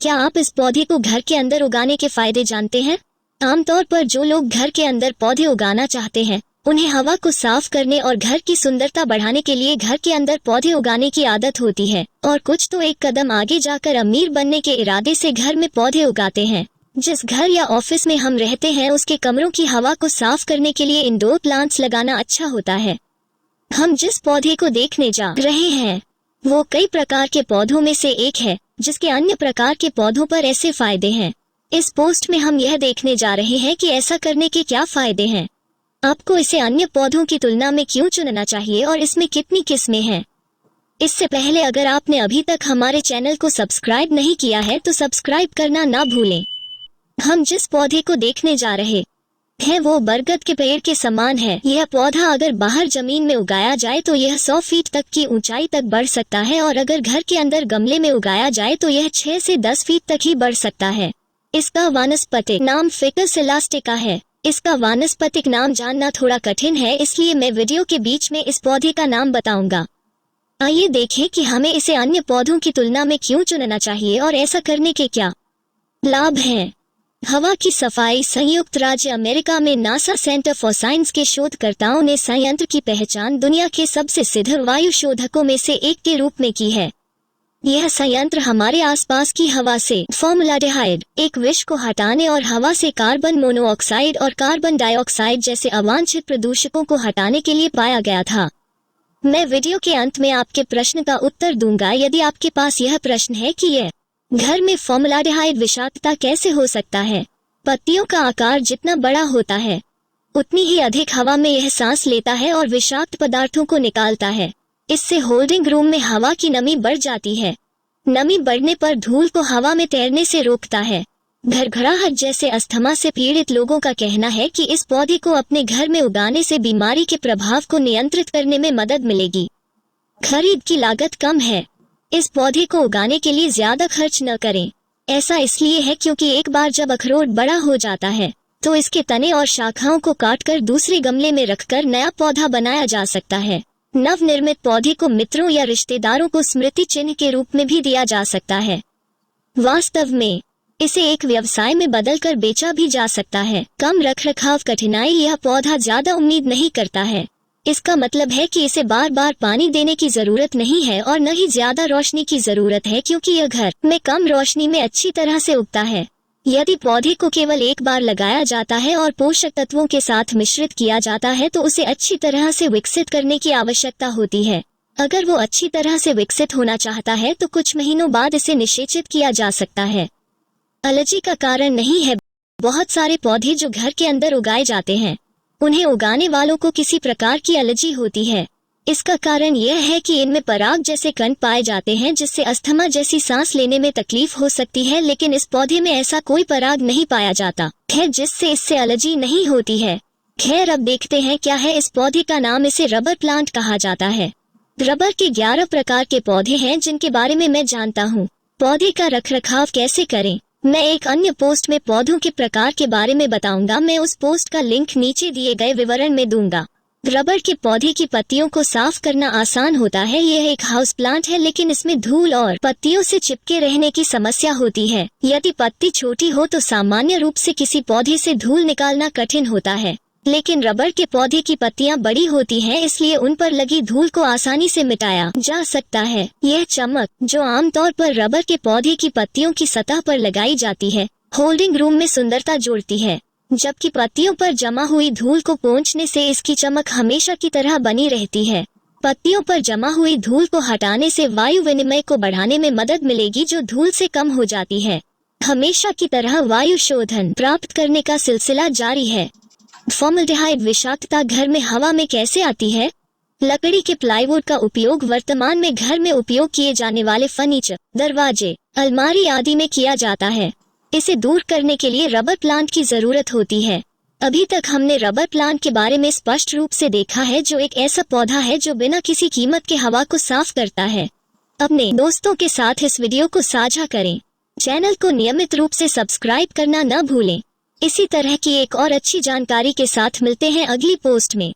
क्या आप इस पौधे को घर के अंदर उगाने के फायदे जानते हैं? आमतौर पर जो लोग घर के अंदर पौधे उगाना चाहते हैं, उन्हें हवा को साफ करने और घर की सुंदरता बढ़ाने के लिए घर के अंदर पौधे उगाने की आदत होती है, और कुछ तो एक कदम आगे जाकर अमीर बनने के इरादे से घर में पौधे उगाते हैं। जिस घर या ऑफिस में हम रहते हैं, उसके कमरों की हवा को साफ करने के लिए इंडोर प्लांट्स लगाना अच्छा होता है। हम जिस पौधे को देखने जा रहे हैं, वो कई प्रकार के पौधों में से एक है, जिसके अन्य प्रकार के पौधों पर ऐसे फायदे हैं। इस पोस्ट में हम यह देखने जा रहे हैं कि ऐसा करने के क्या फायदे हैं, आपको इसे अन्य पौधों की तुलना में क्यों चुनना चाहिए और इसमें कितनी किस्में हैं। इससे पहले अगर आपने अभी तक हमारे चैनल को सब्सक्राइब नहीं किया है तो सब्सक्राइब करना ना भूलें। हम जिस पौधे को देखने जा रहे हैं वो बरगद के पेड़ के समान है। यह पौधा अगर बाहर जमीन में उगाया जाए तो यह 100 फीट तक की ऊंचाई तक बढ़ सकता है, और अगर घर के अंदर गमले में उगाया जाए तो यह 6 से 10 फीट तक ही बढ़ सकता है। इसका वानस्पतिक नाम फिकस इलास्टिका है। इसका वानस्पतिक नाम जानना थोड़ा कठिन है, इसलिए मैं वीडियो के बीच में इस पौधे का नाम बताऊंगा। आइए देखें कि हमें इसे अन्य पौधों की तुलना में क्यों चुनना चाहिए और ऐसा करने के क्या लाभ हैं। हवा की सफाई। संयुक्त राज्य अमेरिका में नासा सेंटर फॉर साइंस के शोधकर्ताओं ने संयंत्र की पहचान दुनिया के सबसे सिद्ध वायु शोधकों में से एक के रूप में की है। यह संयंत्र हमारे आसपास की हवा से फॉर्मलाडेहाइड, एक विष को हटाने और हवा से कार्बन मोनोऑक्साइड और कार्बन डाइऑक्साइड जैसे अवांछित प्रदूषकों को हटाने के लिए पाया गया था। मैं वीडियो के अंत में आपके प्रश्न का उत्तर दूंगा। यदि आपके पास यह प्रश्न है कि यह घर में फॉर्मलाडेहाइड विषाक्तता कैसे हो सकता है। पत्तियों का आकार जितना बड़ा होता है, उतनी ही अधिक हवा में यह सांस लेता है और विषाक्त पदार्थों को निकालता है। इससे होल्डिंग रूम में हवा की नमी बढ़ जाती है। नमी बढ़ने पर धूल को हवा में तैरने से रोकता है। घरघराहट जैसे अस्थमा से पीड़ित लोगों का कहना है कि इस पौधे को अपने घर में उगाने से बीमारी के प्रभाव को नियंत्रित करने में मदद मिलेगी। खरीद की लागत कम है। इस पौधे को उगाने के लिए ज्यादा खर्च न करें। ऐसा इसलिए है क्योंकि एक बार जब अखरोट बड़ा हो जाता है तो इसके तने और शाखाओं को काटकर दूसरे गमले में रखकर नया पौधा बनाया जा सकता है। नवनिर्मित पौधे को मित्रों या रिश्तेदारों को स्मृति चिन्ह के रूप में भी दिया जा सकता है। वास्तव में इसे एक व्यवसाय में बदलकर बेचा भी जा सकता है। कम रखरखाव कठिनाई। यह पौधा ज्यादा उम्मीद नहीं करता है। इसका मतलब है कि इसे बार बार पानी देने की जरूरत नहीं है और न ही ज्यादा रोशनी की जरूरत है, क्योंकि यह घर में कम रोशनी में अच्छी तरह से उगता है। यदि पौधे को केवल एक बार लगाया जाता है और पोषक तत्वों के साथ मिश्रित किया जाता है तो उसे अच्छी तरह से विकसित करने की आवश्यकता होती है। अगर वो अच्छी तरह से विकसित होना चाहता है तो कुछ महीनों बाद इसे निषेचित किया जा सकता है। एलर्जी का कारण नहीं है। बहुत सारे पौधे जो घर के अंदर उगाए जाते हैं, उन्हें उगाने वालों को किसी प्रकार की एलर्जी होती है। इसका कारण यह है कि इनमें पराग जैसे कण पाए जाते हैं, जिससे अस्थमा जैसी सांस लेने में तकलीफ हो सकती है, लेकिन इस पौधे में ऐसा कोई पराग नहीं पाया जाता है जिससे इससे एलर्जी नहीं होती है। खैर, अब देखते हैं क्या है इस पौधे का नाम। इसे रबर प्लांट कहा जाता है। रबर के 11 प्रकार के पौधे हैं जिनके बारे में मैं जानता हूँ। पौधे का रखरखाव कैसे करें, मैं एक अन्य पोस्ट में पौधों के प्रकार के बारे में बताऊंगा। मैं उस पोस्ट का लिंक नीचे दिए गए विवरण में दूंगा। रबर के पौधे की पत्तियों को साफ करना आसान होता है। यह एक हाउस प्लांट है, लेकिन इसमें धूल और पत्तियों से चिपके रहने की समस्या होती है। यदि पत्ती छोटी हो तो सामान्य रूप से किसी पौधे से धूल निकालना कठिन होता है, लेकिन रबर के पौधे की पत्तियां बड़ी होती हैं, इसलिए उन पर लगी धूल को आसानी से मिटाया जा सकता है। यह चमक जो आमतौर पर रबर के पौधे की पत्तियों की सतह पर लगाई जाती है, होल्डिंग रूम में सुंदरता जोड़ती है, जबकि पत्तियों पर जमा हुई धूल को पोंछने से इसकी चमक हमेशा की तरह बनी रहती है। पत्तियों पर जमा हुई धूल को हटाने से वायु विनिमय को बढ़ाने में मदद मिलेगी, जो धूल से कम हो जाती है। हमेशा की तरह वायु शोधन प्राप्त करने का सिलसिला जारी है। फॉर्मल्डिहाइड विषाक्तता घर में हवा में कैसे आती है? लकड़ी के प्लाईवुड का उपयोग वर्तमान में घर में उपयोग किए जाने वाले फर्नीचर, दरवाजे, अलमारी आदि में किया जाता है। इसे दूर करने के लिए रबर प्लांट की जरूरत होती है। अभी तक हमने रबर प्लांट के बारे में स्पष्ट रूप से देखा है, जो एक ऐसा पौधा है जो बिना किसी कीमत के हवा को साफ करता है। अपने दोस्तों के साथ इस वीडियो को साझा करें। चैनल को नियमित रूप से सब्सक्राइब करना न भूलें। इसी तरह की एक और अच्छी जानकारी के साथ मिलते हैं अगली पोस्ट में।